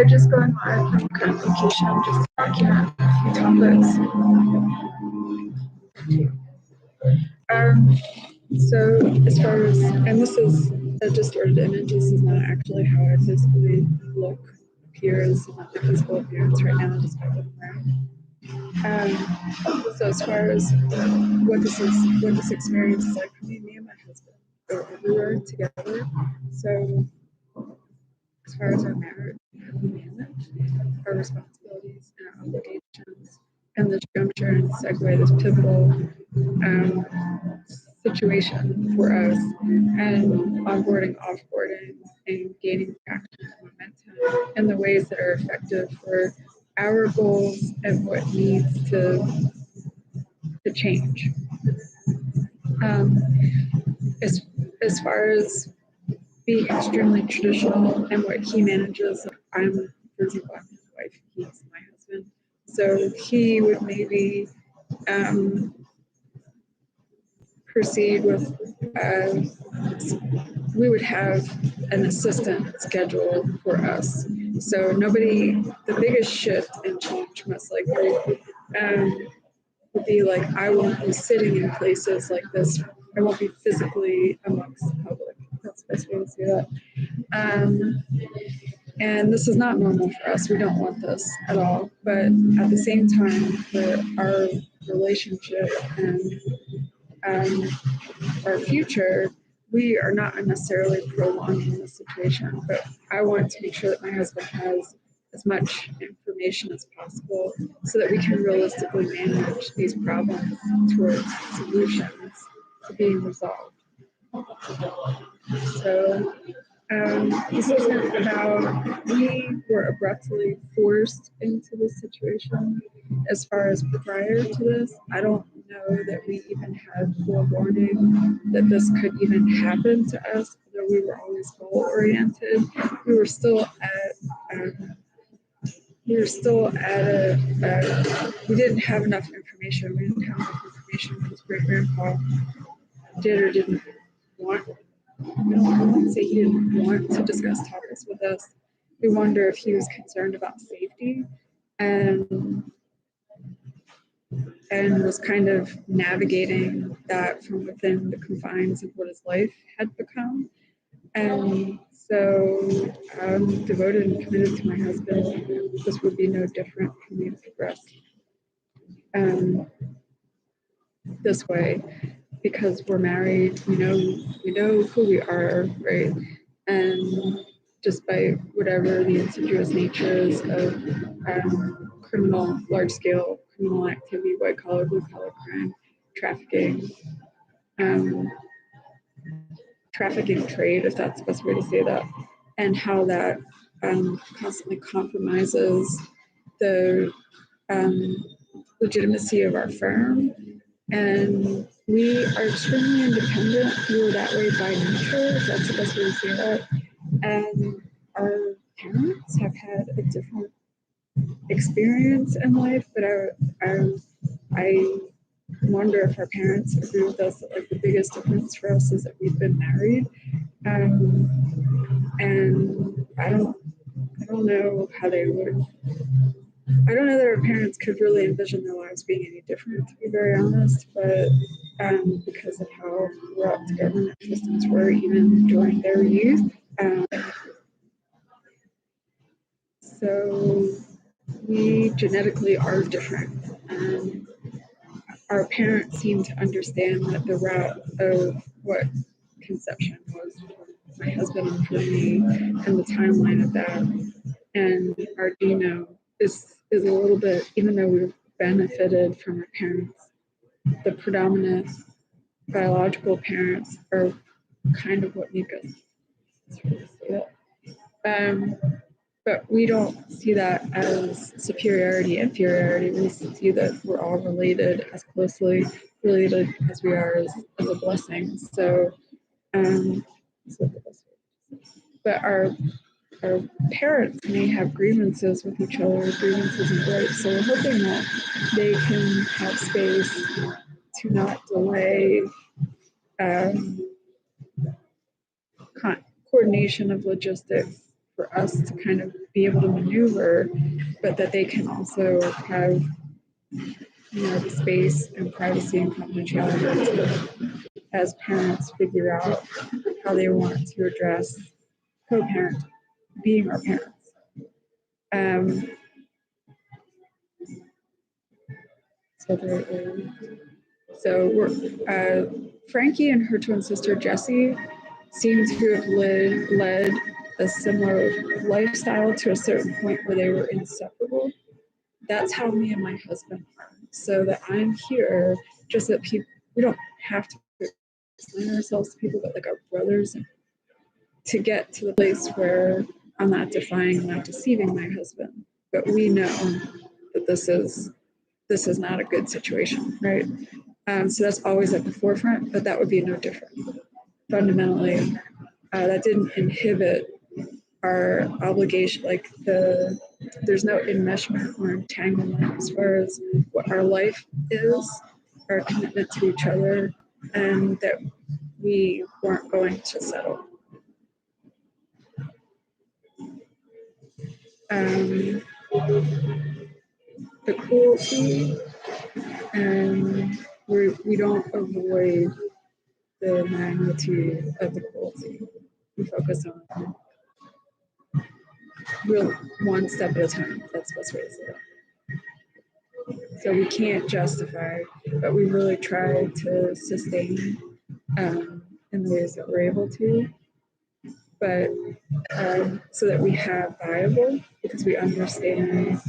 by just going live from current location, just to document a few topics. So as far as, and this is a distorted image, this is not actually how I physically look, appears, not my physical appearance right now, despite what I'm wearing. So as far as what this experience is like for me and my husband go everywhere together. So as far as our marriage, how we manage our responsibilities and our obligations, and this juncture and segue, this pivotal situation for us, and onboarding, offboarding, and gaining traction and momentum in the ways that are effective for our goals and what needs to change. As far as being extremely traditional and what he manages, I'm, for example, I'm his wife, he's my husband. So he would maybe proceed with, we would have an assistant scheduled for us. So the biggest shift and change most likely would be like, I won't be sitting in places like this. I won't be physically amongst the public. That's the best way to say that. And this is not normal for us. We don't want this at all. But at the same time, for our relationship and our future, we are not necessarily prolonging the situation. But I want to make sure that my husband has as much information as possible so that we can realistically manage these problems towards solutions to being resolved. So this isn't about, we were abruptly forced into this situation. As far as prior to this, I don't know that we even had forewarning that this could even happen to us, although we were always goal oriented. We were still at we didn't have enough information. We didn't have enough information because great grandpa did or didn't want. I don't want to say he didn't want to discuss topics with us. We wonder if he was concerned about safety and was kind of navigating that from within the confines of what his life had become. And so I'm devoted and committed to my husband. This would be no different for me to progress this way, because we're married, we know who we are, right? And just by whatever the insidious natures of large-scale criminal activity, white-collar, blue-collar crime, trafficking, trafficking trade, if that's the best way to say that, and how that constantly compromises the legitimacy of our firm. And we are extremely independent. We were that way by nature, if that's the best way to say that. And our parents have had a different experience in life, but I wonder if our parents agree with us that like the biggest difference for us is that we've been married. And I don't know how they would. I don't know that our parents could really envision their lives being any different, to be very honest, but because of how corrupt government systems were even during their youth. So we genetically are different. Our parents seem to understand that the route of what conception was for my husband and for me, and the timeline of that. And our genome is a little bit, even though we've benefited from our parents, the predominant biological parents are kind of what make us. But we don't see that as superiority, inferiority. We see that we're all related, as closely related as we are as a blessing. So, but our parents may have grievances with each other, grievances and gripes. So we're hoping that they can have space to not delay coordination of logistics for us to kind of be able to maneuver, but that they can also have, the space and privacy and confidentiality to, as parents, figure out how they want to address co-parent being our parents. So we're Frankie and her twin sister Jessie seem to have led a similar lifestyle to a certain point where they were inseparable. That's how me and my husband are. So that I'm here, just that people, we don't have to explain ourselves to people, but like our brothers, to get to the place where I'm not defying, I'm not deceiving my husband, but we know that this is not a good situation, right? So that's always at the forefront, but that would be no different. Fundamentally, that didn't inhibit our obligation, like there's no enmeshment or entanglement as far as what our life is, our commitment to each other, and that we weren't going to settle. The cruelty, and we don't avoid the magnitude of the cruelty. We focus on real one step at a time. That's the best way to say it. So we can't justify, but we really try to sustain in the ways that we're able to. But so that we have viable, because we understand